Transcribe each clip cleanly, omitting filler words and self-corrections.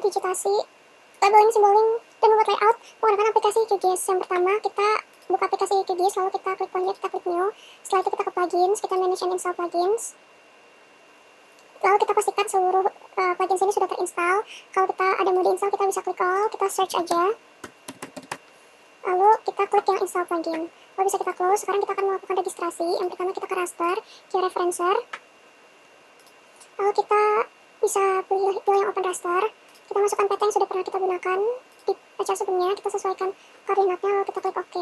digitasi, labeling, simboling, dan membuat layout menggunakan aplikasi QGIS. Yang pertama, kita buka aplikasi QGIS, lalu kita klik project, kita klik new. Setelah itu kita ke plugins, kita manage and install plugins. Lalu kita pastikan seluruh plugins ini sudah terinstall. Kalau kita ada mau diinstal, kita bisa klik all, kita search aja. Lalu kita klik yang install plugin. Lalu bisa kita close. Sekarang kita akan melakukan registrasi. Yang pertama kita ke raster, georeferencer. Lalu kita bisa pilih yang open raster. Kita masukkan peta yang sudah pernah kita gunakan di acara sebelumnya. Kita sesuaikan koordinatnya, lalu kita klik OK.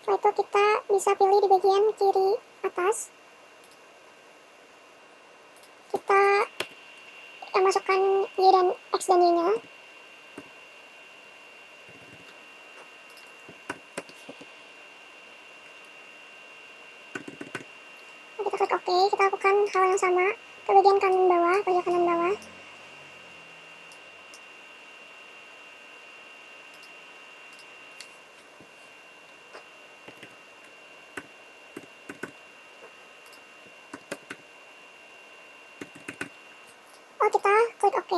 Setelah itu kita bisa pilih di bagian kiri atas. Kita masukkan Y dan X dan Y-nya. Kita klik OK. Kita lakukan hal yang sama ke bagian kanan bawah, pojok kanan bawah. Lalu kita klik OK.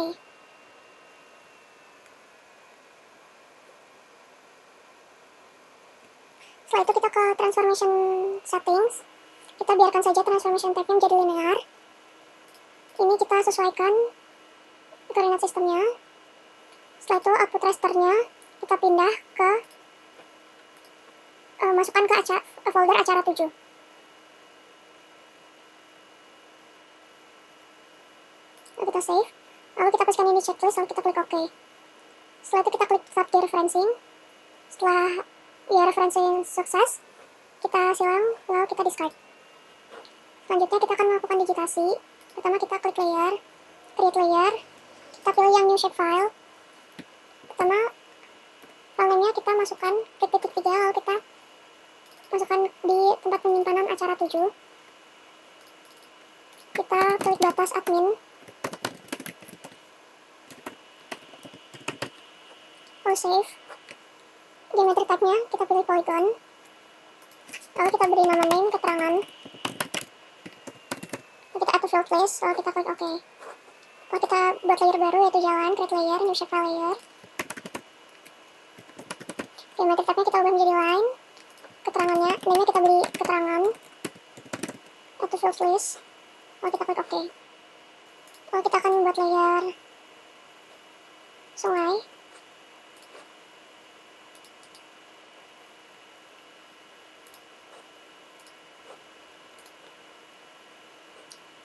Setelah itu kita ke transformation settings. Kita biarkan saja transformation type-nya menjadi linear. Ini kita sesuaikan koordinat sistemnya. Setelah itu output rasternya kita pindah ke masukkan ke folder acara 7. Lalu kita save. Lalu kita paskan ini checklist, lalu kita klik OK. Setelah itu kita klik start georeferencing. Setelah georeferencing sukses, kita silang, lalu kita discard. Selanjutnya kita akan melakukan digitasi. Pertama kita klik layer, create layer, kita pilih yang new shape file. Pertama, file name-nya kita masukkan klik titik 3, lalu kita masukkan di tempat penyimpanan acara 7. Kita klik batas admin. Lalu save. Geometry type-nya kita pilih polygon. Lalu kita beri nama name, keterangan. Lalu kita add to field list, lalu kita klik OK. Lalu kita buat layer baru yaitu jalan, create layer, new shape file layer. Geometry type-nya kita ubah menjadi line. Keterangannya, name-nya kita beri keterangan. Add to field list. Lalu kita klik OK. Lalu kita akan membuat layer sungai.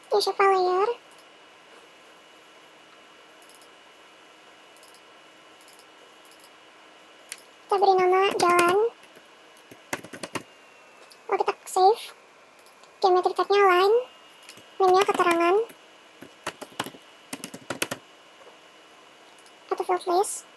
New shape file layer. Kita beri nama jalan. Lalu kita save. Geometry type-nya line. Name-nya keterangan. Atau field list.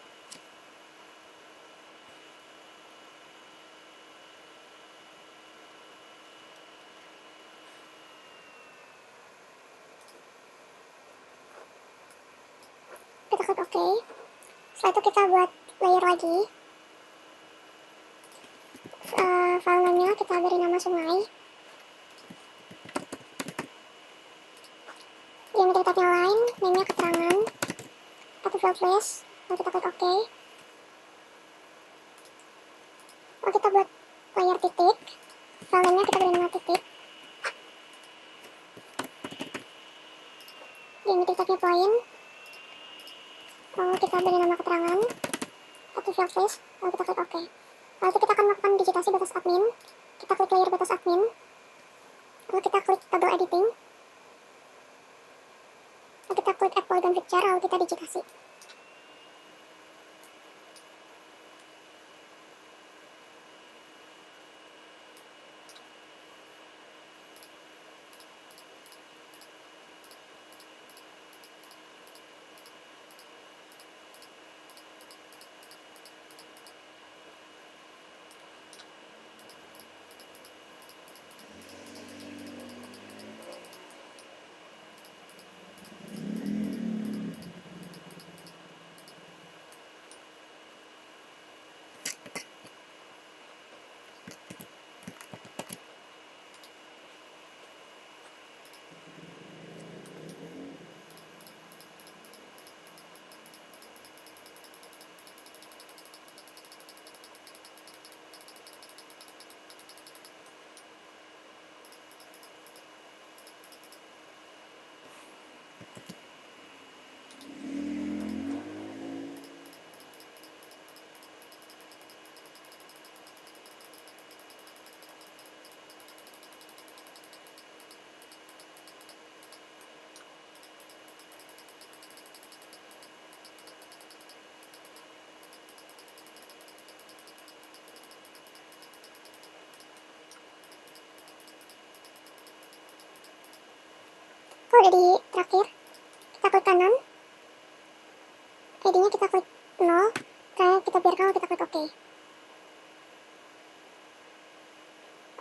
Kita klik OK. Setelah itu kita buat layer lagi. File name-nya kita beri nama sungai. Geometry type-nya line, name-nya keterangan. Atau field list. Lalu kita klik OK. Lalu kita buat layer titik. File name-nya kita beri nama titik. Geometry type-nya point. Lalu kita beri nama keterangan atau field list, lalu kita klik OK. Lalu kita akan melakukan digitasi batas admin. Kita klik layer batas admin. Lalu kita klik toggle editing. Lalu kita klik add polygon picture, lalu kita digitasi. Kalau udah di terakhir, kita klik kanan, ID-nya kita klik 0, kita biarkan, kita klik OK.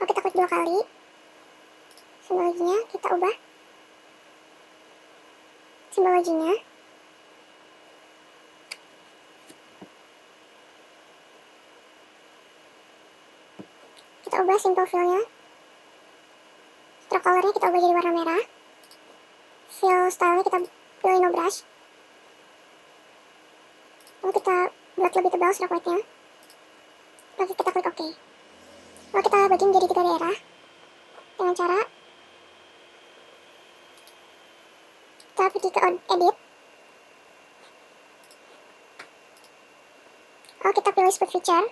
Kita klik 2 kali, simbologinya kita ubah simbologinya. Kita ubah simple fill-nya. Stroke color-nya kita ubah jadi warna merah. Fill style-nya kita pilih no brush. Lalu kita buat lebih tebal stroke white-nya. Lalu kita klik OK. Lalu kita bagi menjadi 3 daerah dengan cara kita pergi ke edit. Lalu kita pilih split feature.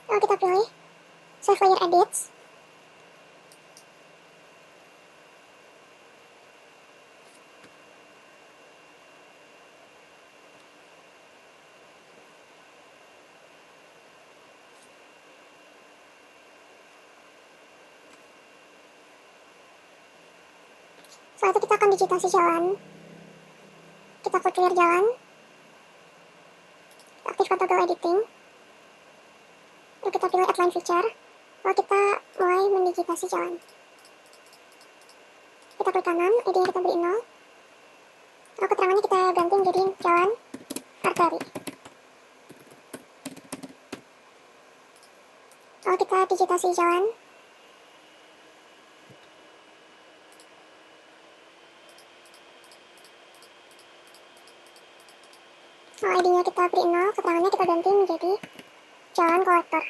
Lalu kita pilih save layer edits. Setelah itu kita akan digitasi jalan. Kita klik clear jalan. Kita aktifkan toggle editing. Lalu kita pilih outline feature. Lalu kita mulai mendigitasi jalan. Kita klik kanan, ID-nya kita beri 0. Lalu keterangannya kita ganti menjadi jalan arteri. Lalu kita digitasi jalan. Lalu ID-nya kita beri 0, keterangannya kita ganti menjadi jalan kolektor.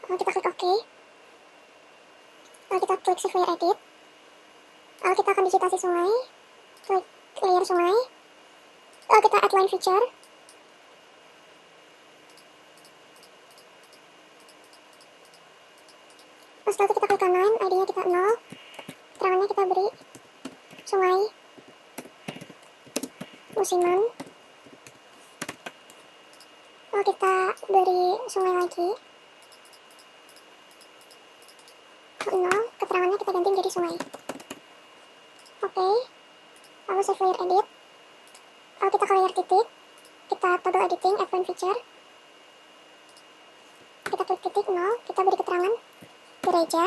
Lalu kita klik OK. Lalu kita klik save layer edit. Lalu kita akan digitasi sungai. Klik layer sungai. Lalu kita outline feature. Lalu setelah itu kita klik kanan, ID-nya kita 0. Keterangannya kita beri sungai musiman. Lalu kita beri sungai lagi 0, keterangannya kita ganti menjadi sungai. Oke. Lalu save layer edit. Lalu kita ke layer titik. Kita toggle editing, advanced feature. Kita klik titik 0, kita beri keterangan gereja.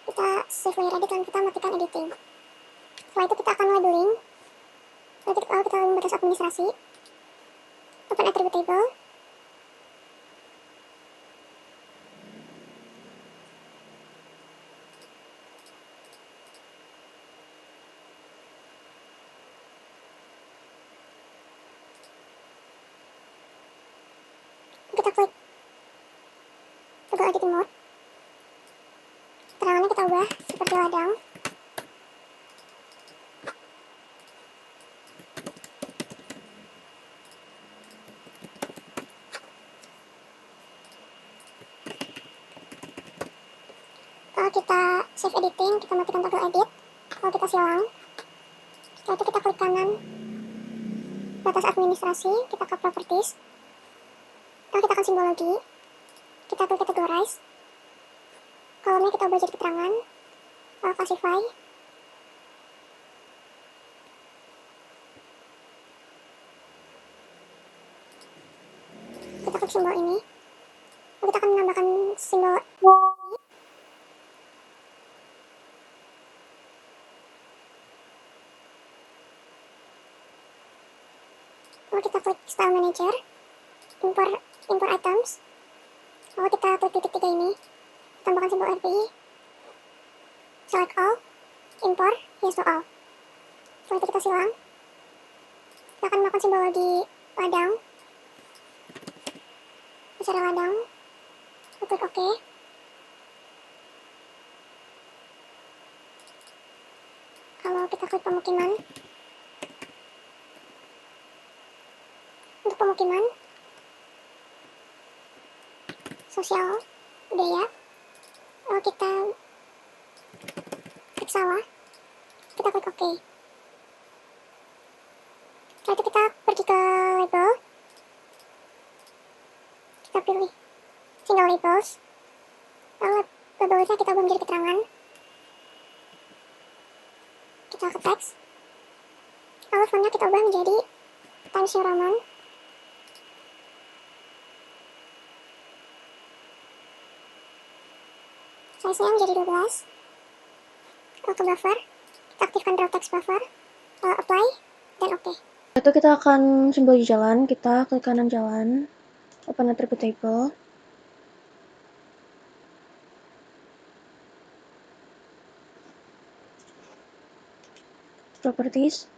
Kita save layer edit dan kita matikan editing. Setelah itu kita akan labeling. Lalu kita membatas administrasi. Open attribute table. Kita klik toggle editing mode. Keterangannya kita ubah seperti ladang. Lalu kita save editing, kita matikan toggle edit. Lalu kita silang. Setelah itu kita klik kanan batas administrasi, kita ke properties. Lalu kita akan simbologi. Kita klik categorize. Kolomnya kita ubah jadi keterangan. Lalu classify. Kita klik simbol ini. Lalu kita akan menambahkan simbol Lalu kita klik Style Manager, import items. Lalu kita klik titik 3 ini, tambahkan simbol RPI, select all, import, yes to all. Setelah itu kita silang. Kita akan melakukan simbol di ladang. Cari ladang, kita klik OK. Kalau kita klik pemukiman, untuk pemukiman, sosial, budaya, lalu kita klik sawah, kita klik OK. Setelah itu kita pergi ke label, kita pilih single labels, lalu labelnya kita ubah menjadi keterangan, kita ke teks, lalu fontnya kita ubah menjadi Times New Roman, size-nya menjadi 12, lalu ke buffer, kita aktifkan draw text buffer, lalu apply, dan OK. Itu kita akan simbol di jalan, kita klik kanan jalan, open attribute table. Properties,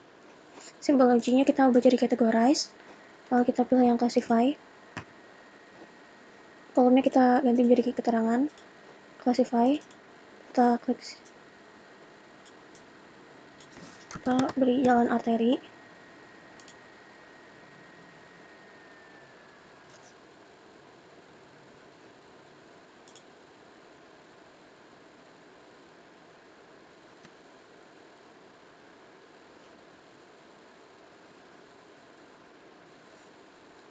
simbologinya kita ubah jadi categorize, lalu kita pilih yang classify. Kolomnya kita ganti menjadi keterangan, classify, kita klik, kita beri jalan arteri.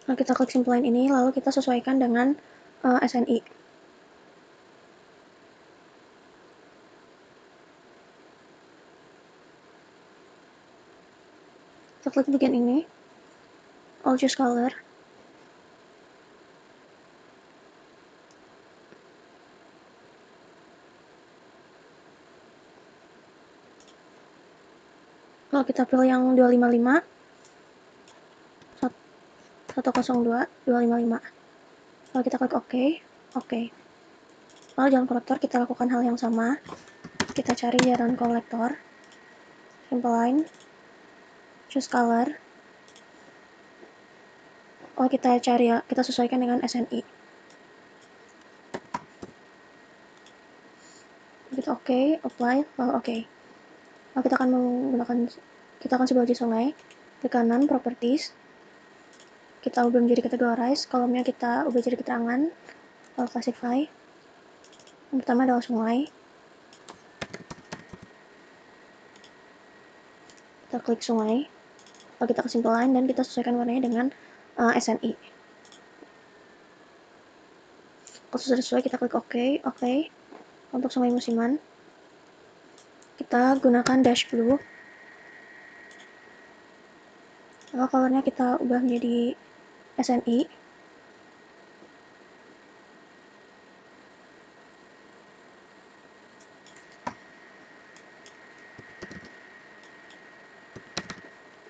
Lalu kita klik simple line ini, lalu kita sesuaikan dengan SNI. Kita klik bagian ini, all choose color. Lalu kita pilih yang 255, 102, 255. Lalu kita klik OK, OK. Lalu jalan kolektor kita lakukan hal yang sama. Kita cari jalan kolektor, simple line, choose color. Oh, kita cari ya, kita sesuaikan dengan SNI. Kita OK, apply, lalu OK. Lalu kita akan simbol di sungai. Ke kanan, properties. Kita ubah menjadi categorize, kolomnya kita ubah jadi keterangan, lalu classify. Yang pertama adalah sungai. Kita klik sungai, lalu kita ke simple line dan kita sesuaikan warnanya dengan SNI. Kalau sudah sesuai, kita klik OK, OK. Untuk sungai musiman, kita gunakan dash blue. Lalu colornya kita ubah menjadi SNI.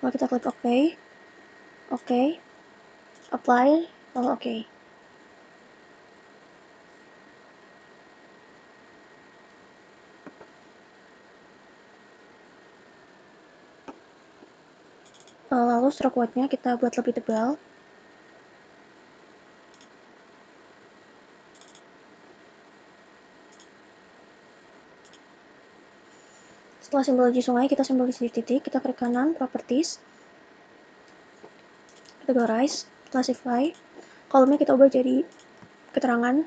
Lalu kita klik OK, OK, apply, lalu OK. Lalu stroke white-nya kita buat lebih tebal. Setelah simbologi sungai, kita simbol di titik, kita klik kanan, properties, categorize, classify. Kolomnya kita ubah jadi keterangan,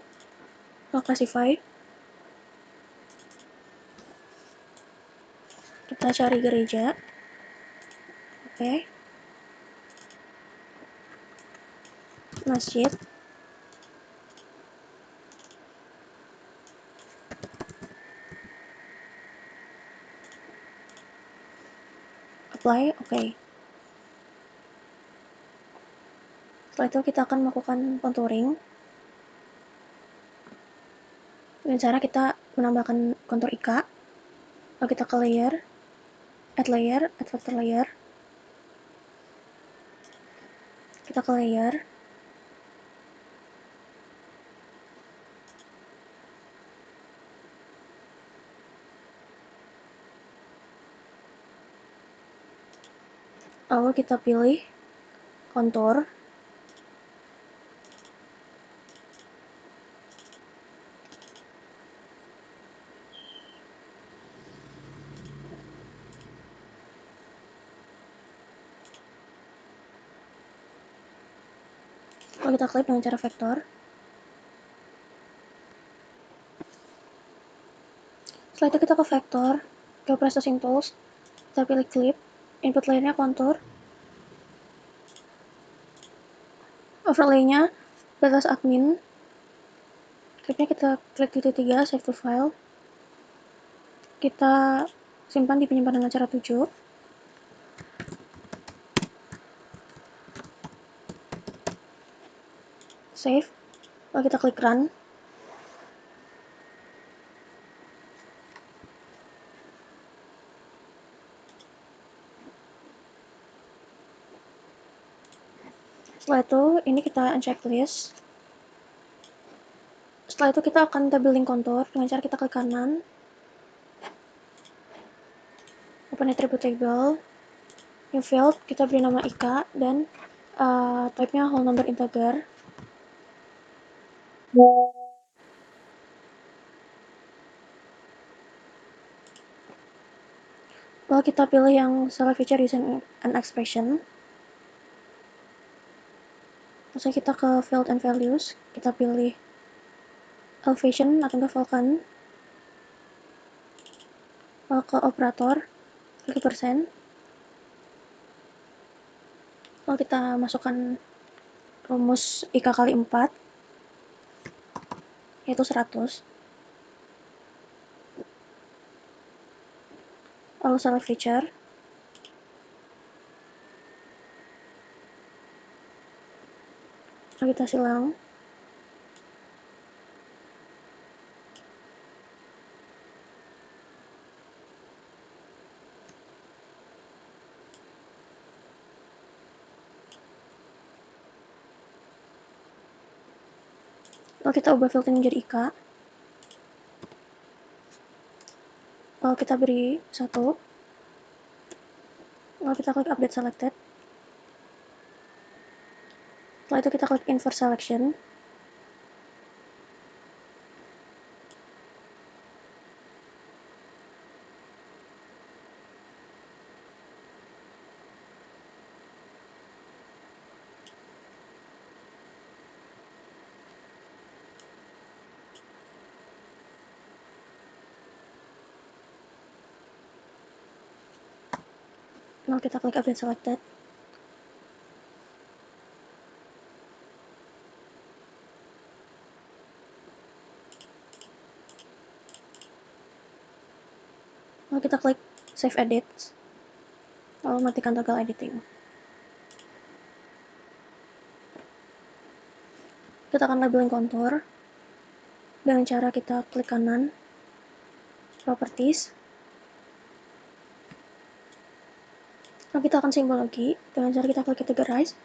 classify. Kita cari gereja. Oke. Masjid. Apply, oke. Setelah itu kita akan melakukan contouring. Dengan cara kita menambahkan kontur ika. Lalu kita ke layer, add vector layer. Kita ke layer. Lalu kita pilih contour. Lalu kita klik dengan cara vektor. Setelah itu kita ke vektor, ke processing tools, kita pilih clip, input layernya contour, overlay-nya batas admin, clipnya kita klik titik 3, save to file, kita simpan di penyimpanan acara 7, save, lalu kita klik run. Setelah itu, ini kita uncheck list. Setelah itu kita akan tabling contour dengan cara kita klik kanan, open attribute table, new field, kita beri nama Ika, dan type-nya whole number integer. Lalu kita pilih yang select feature using an expression. Terus kita ke field and values, kita pilih elevation atau enggak Vulkan. Lalu ke operator, klik persen. Lalu kita masukkan rumus IK kali 4, yaitu 100. Lalu select feature. Lalu kita silang. Lalu kita ubah field ini menjadi IK. Lalu kita beri 1. Lalu kita klik update selected. Setelah itu kita klik invert selection. Lalu kita klik update selected. Lalu kita klik save edit. Lalu matikan toggle editing. Kita akan labeling contour dengan cara kita klik kanan, properties. Lalu kita akan simbol lagi dengan cara kita klik categorize.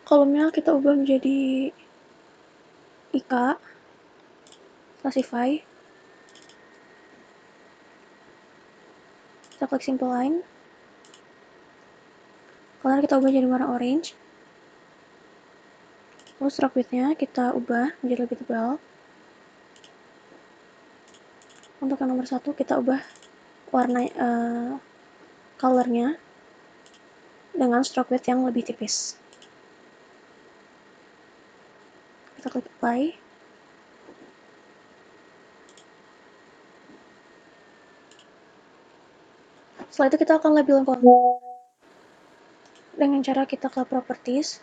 Kolomnya kita ubah menjadi IK, classify. Kita klik simple line. Color kita ubah jadi warna orange. Lalu stroke width-nya kita ubah menjadi lebih tebal. Untuk yang nomor 1 kita ubah warna color-nya dengan stroke width yang lebih tipis. Kita klik apply. Setelah itu kita akan label contour dengan cara kita ke properties.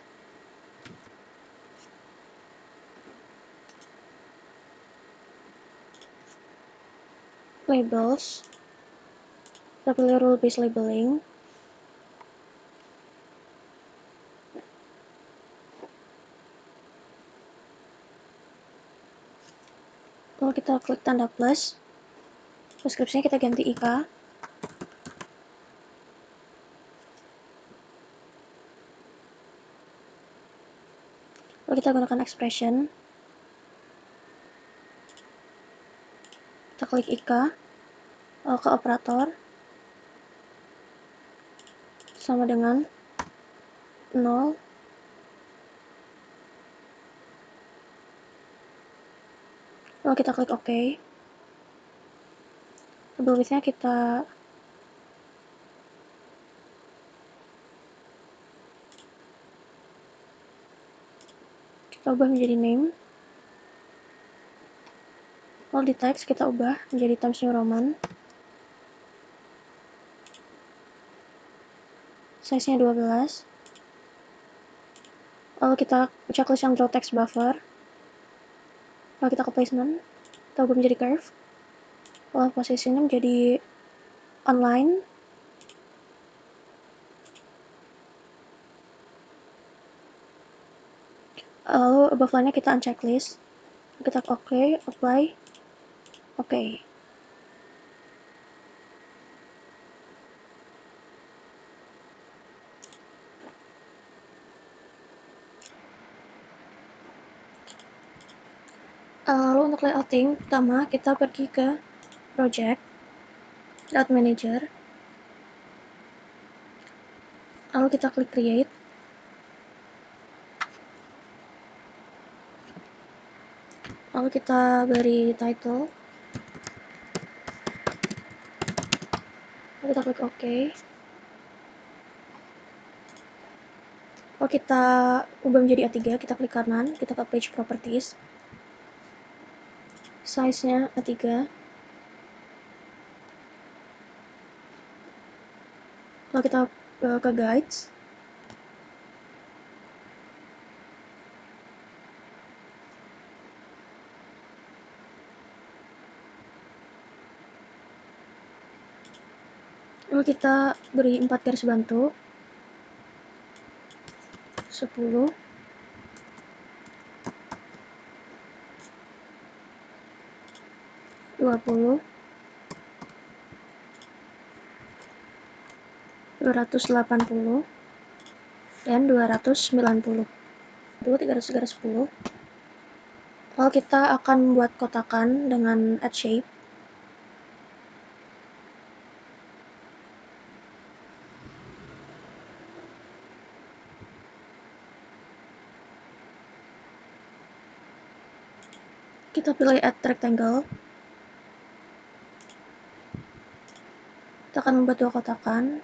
Labels. Kita pilih rule based labeling. Lalu kita klik tanda plus. Deskripsinya kita ganti IK. kita gunakan expression. Kita klik IK, lalu ke operator, sama dengan 0, lalu kita klik OK. Label width-nya kita ubah menjadi name. Lalu di text kita ubah menjadi Times New Roman. Size-nya 12. Lalu kita checklist yang draw text buffer. Lalu kita ke placement, kita ubah menjadi curve. Lalu posisinya menjadi online. Lalu above line-nya kita unchecklist. Kita OK, apply, OK. Lalu untuk layouting, pertama kita pergi ke project, layout manager, lalu kita klik create, lalu kita beri title, lalu kita klik OK, lalu kita ubah menjadi A3, kita klik kanan, kita ke page properties, size-nya A3, lalu kita ke guides, lalu kita beri 4 garis bantu, 10, 20, 280, dan 290. 310. Lalu kita akan membuat kotakan dengan add shape. Kita pilih add rectangle. Kita akan membuat 2 kotakan.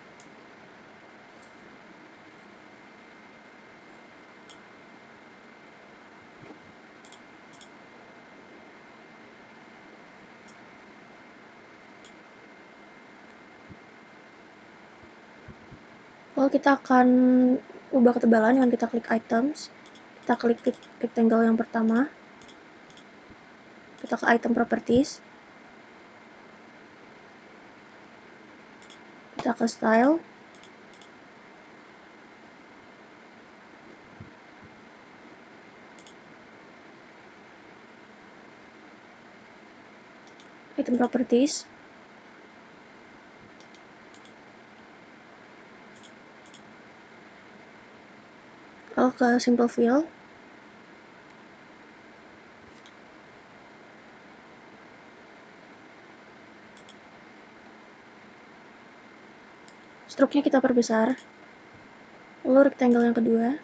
Lalu kita akan ubah ketebalan dengan kita klik items. Kita klik rectangle yang pertama. Kita ke item properties. Kita ke style. Item properties. Lalu ke simple fill. Stroke-nya kita perbesar. Lalu rectangle yang kedua.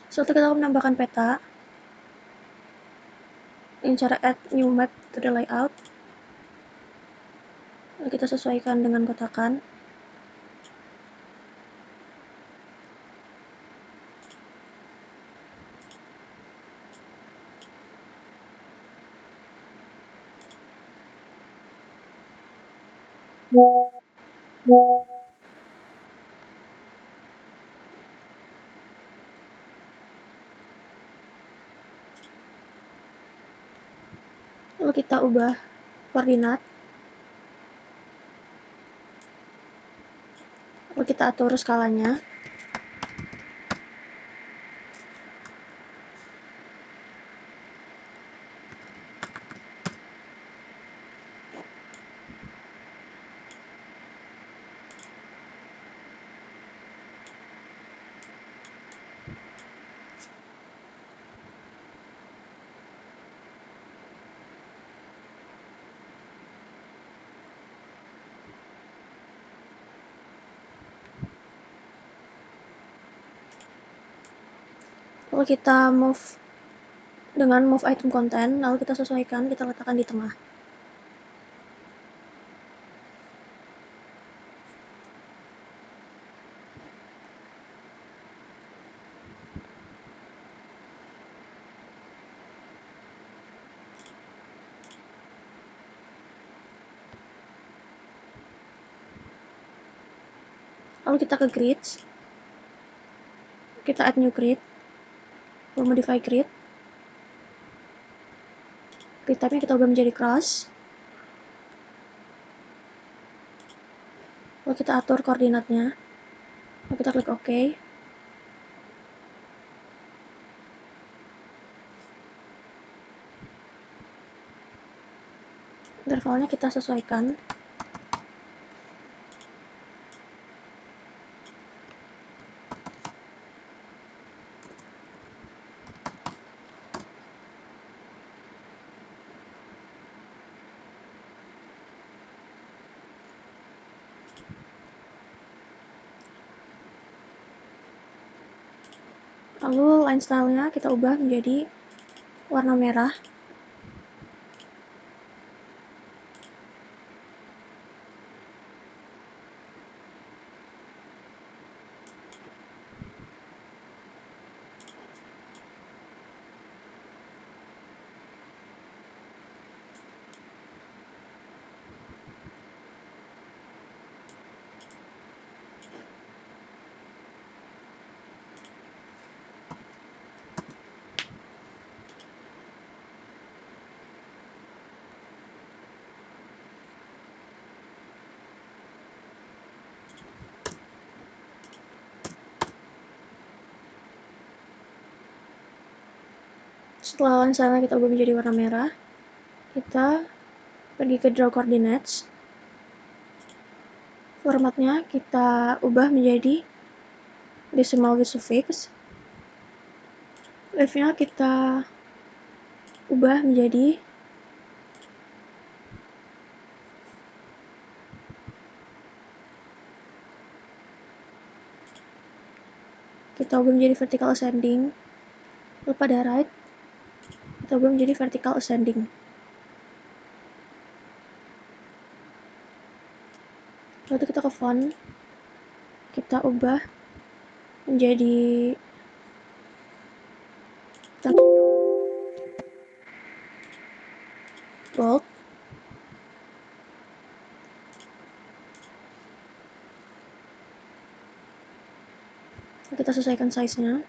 Setelah kita menambahkan peta, dengan cara add new map to the layout, lalu kita sesuaikan dengan kotakan. Lalu kita ubah koordinat. Lalu kita atur skalanya. Lalu kita move dengan move item content, lalu kita sesuaikan, kita letakkan di tengah. Lalu kita ke grids, kita add new grid, lalu modify grid type-nya kita ubah menjadi cross, lalu kita atur koordinatnya, lalu kita klik OK. Intervalnya kita sesuaikan. Lalu line style-nya kita ubah menjadi warna merah. Setelah line style-nya kita ubah menjadi warna merah, kita pergi ke draw coordinates. Formatnya kita ubah menjadi decimal with suffix. Wave-nya kita ubah menjadi vertical ascending. Lalu pada right kita ubah menjadi vertical ascending. Lalu kita ke font, kita ubah menjadi bold. Lalu kita sesuaikan size-nya.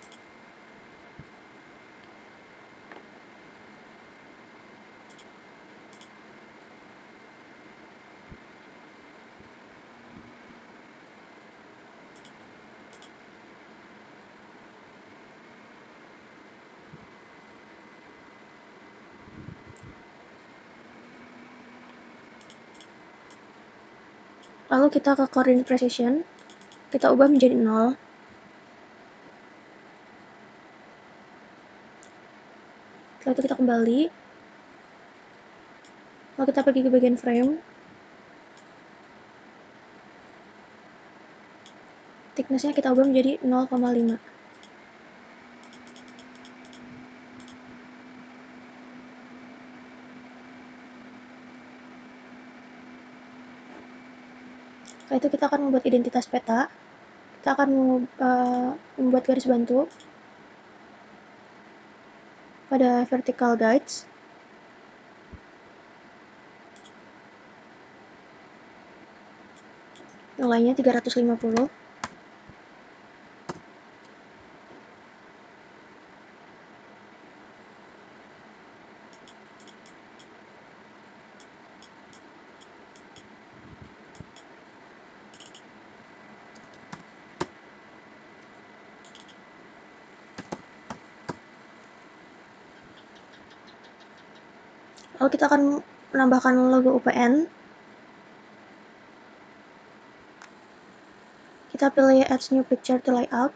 Lalu kita ke coordinate precision, kita ubah menjadi 0. Setelah itu kita kembali, lalu kita pergi ke bagian frame, thickness-nya kita ubah menjadi 0,5. Setelah itu kita akan membuat identitas peta. Kita akan membuat garis bantu pada vertical guides. Nilainya 350. Lalu kita akan menambahkan logo UPN. Kita pilih Add New Picture to Layout.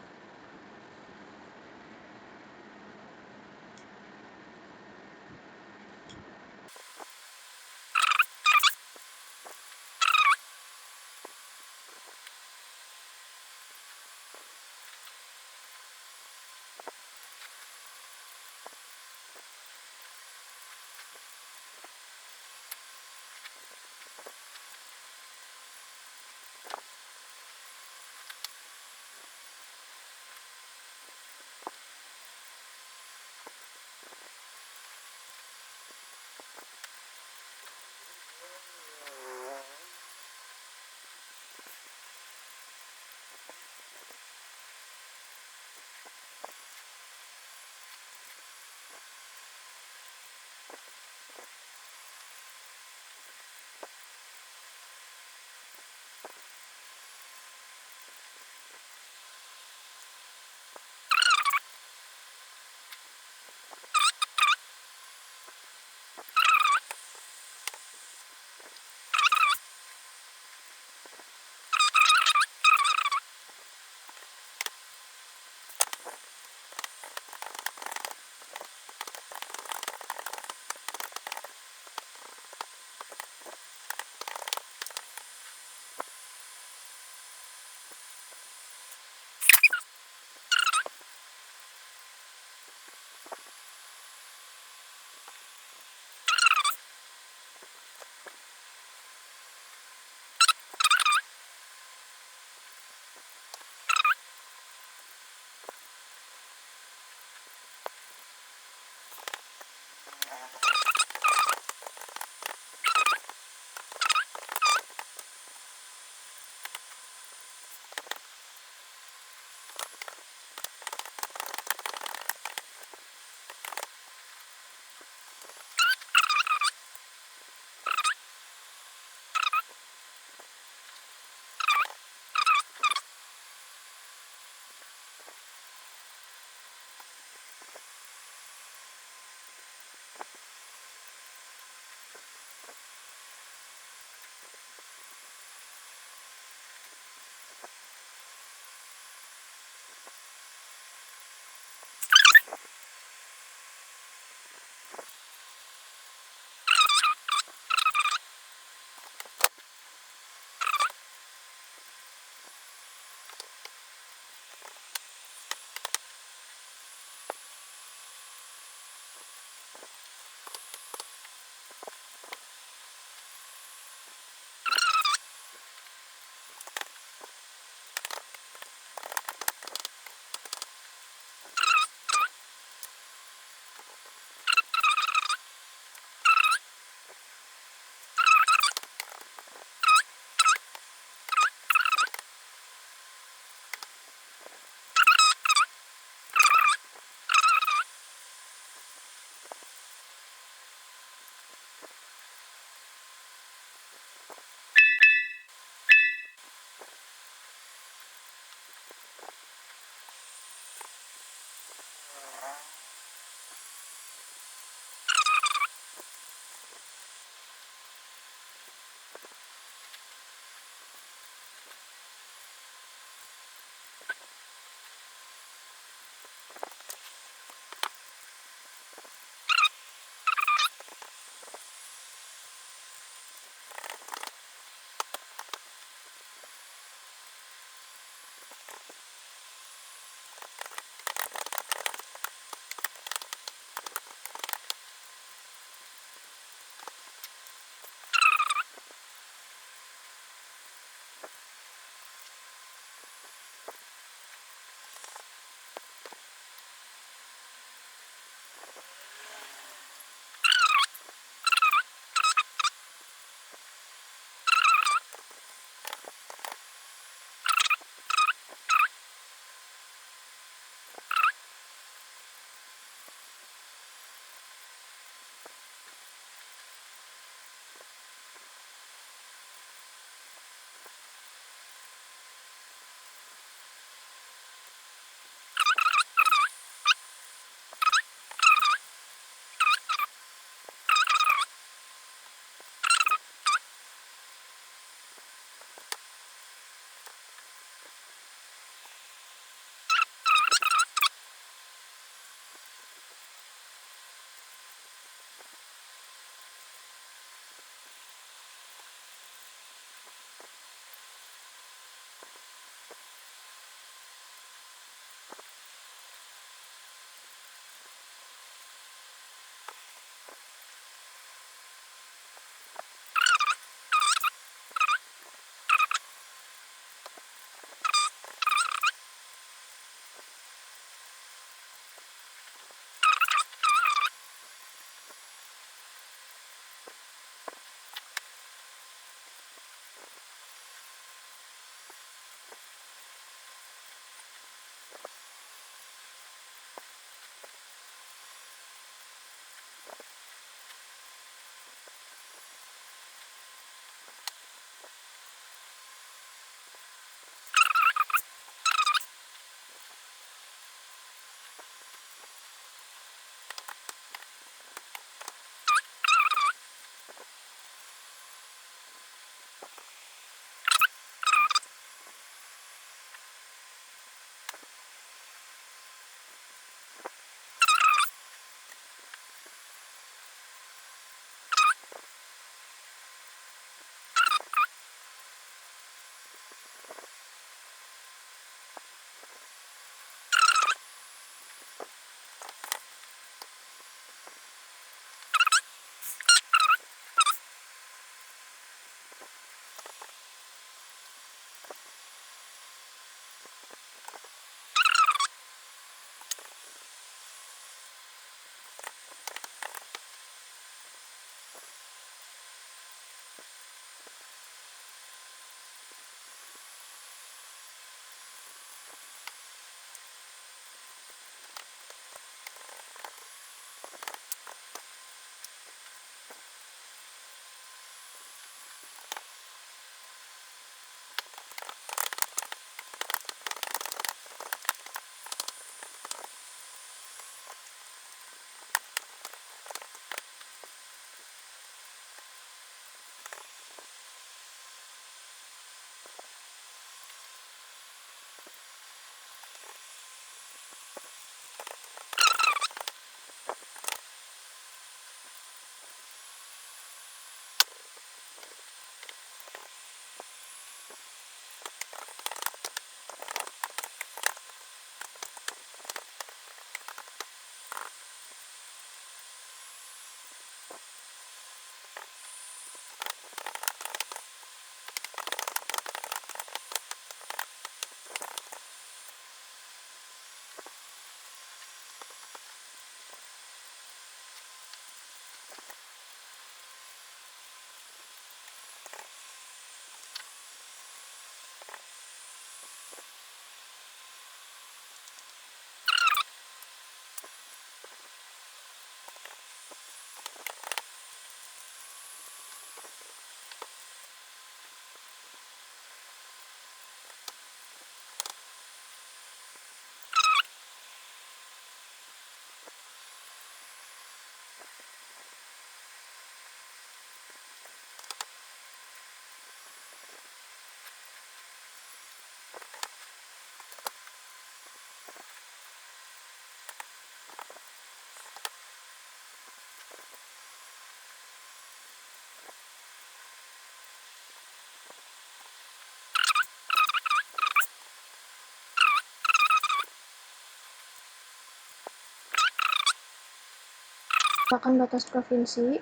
Akan batas provinsi.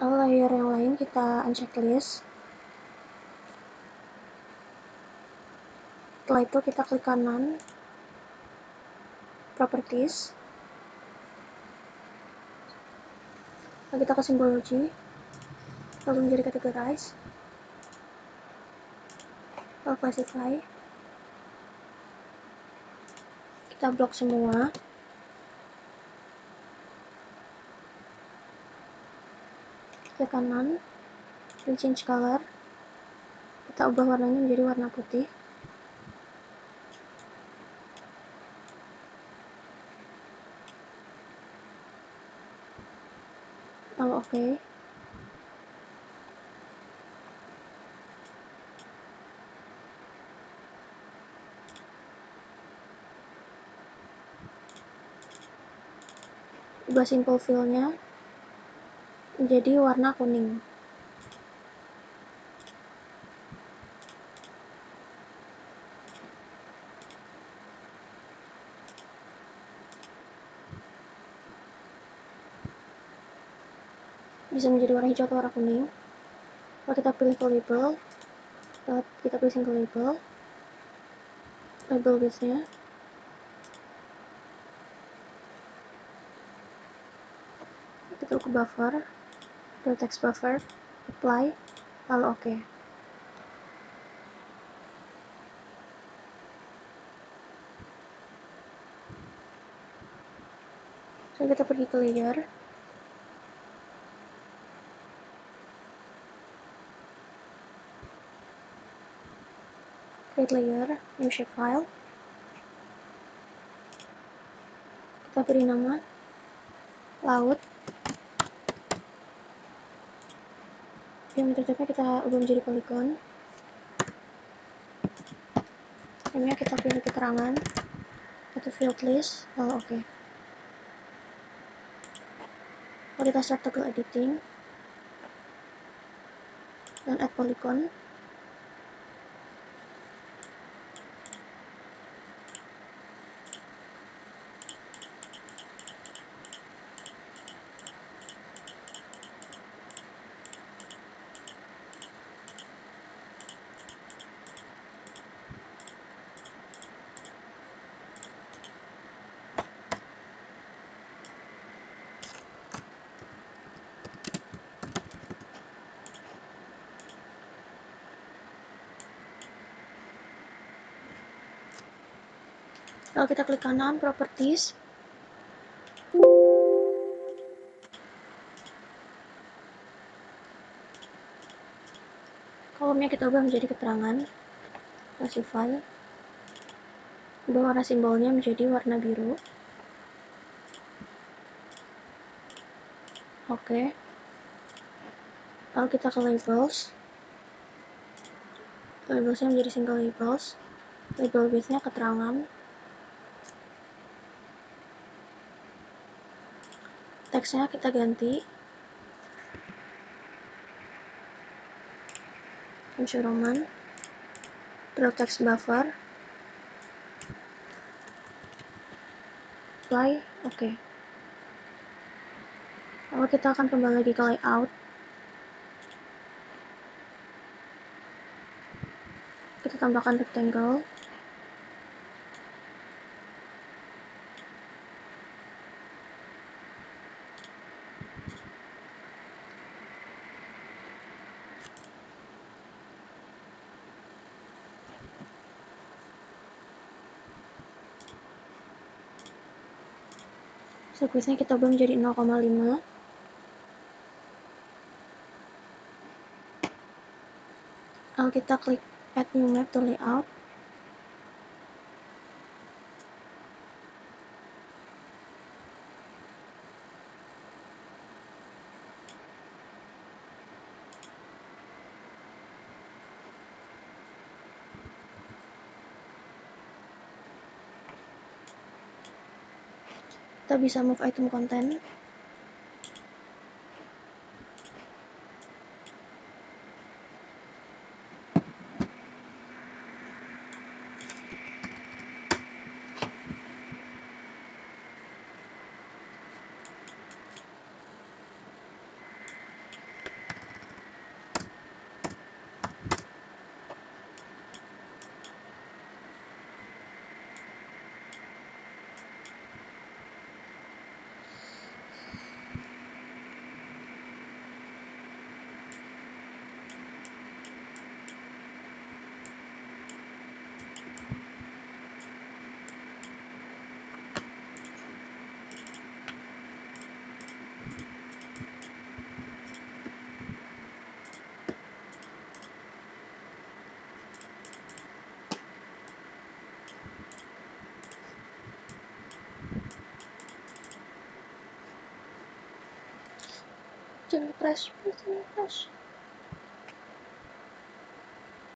Lalu layer yang lain kita unchecklist. Setelah itu kita klik kanan, properties. Lalu kita ke symbology, lalu menjadi categorize, lalu classify. Kita blok semua. Klik kanan, pilih change color. Kita ubah warnanya menjadi warna putih. Lalu oke. Ubah simple fill-nya menjadi warna kuning. Bisa menjadi warna hijau atau warna kuning. Lalu kita pilih full label, lalu kita pilih single label, label width-nya, kita ke buffer, ke text buffer, apply, lalu oke. So kita pergi ke layer, create layer, new shapefile. Kita beri nama laut. Diameter type-nya kita ubah menjadi polygon. Namanya kita pilih keterangan atau field list, lalu oke. Lalu kita start toggle editing dan add polygon. Lalu kita klik kanan, properties. Kolomnya kita ubah menjadi keterangan, classify. Ubah warna simbolnya menjadi warna biru. Oke. Lalu kita ke labels. Labelsnya menjadi single labels. Label width-nya keterangan. Teksnya kita ganti. Times New Roman. Draw text buffer. Apply. Oke. Lalu kita akan kembali lagi ke layout. Kita tambahkan rectangle. Squeeze-nya kita ubah menjadi 0,5. Lalu kita klik add new map to layout. Kita bisa move item content. Jangan crash, please, jangan crash.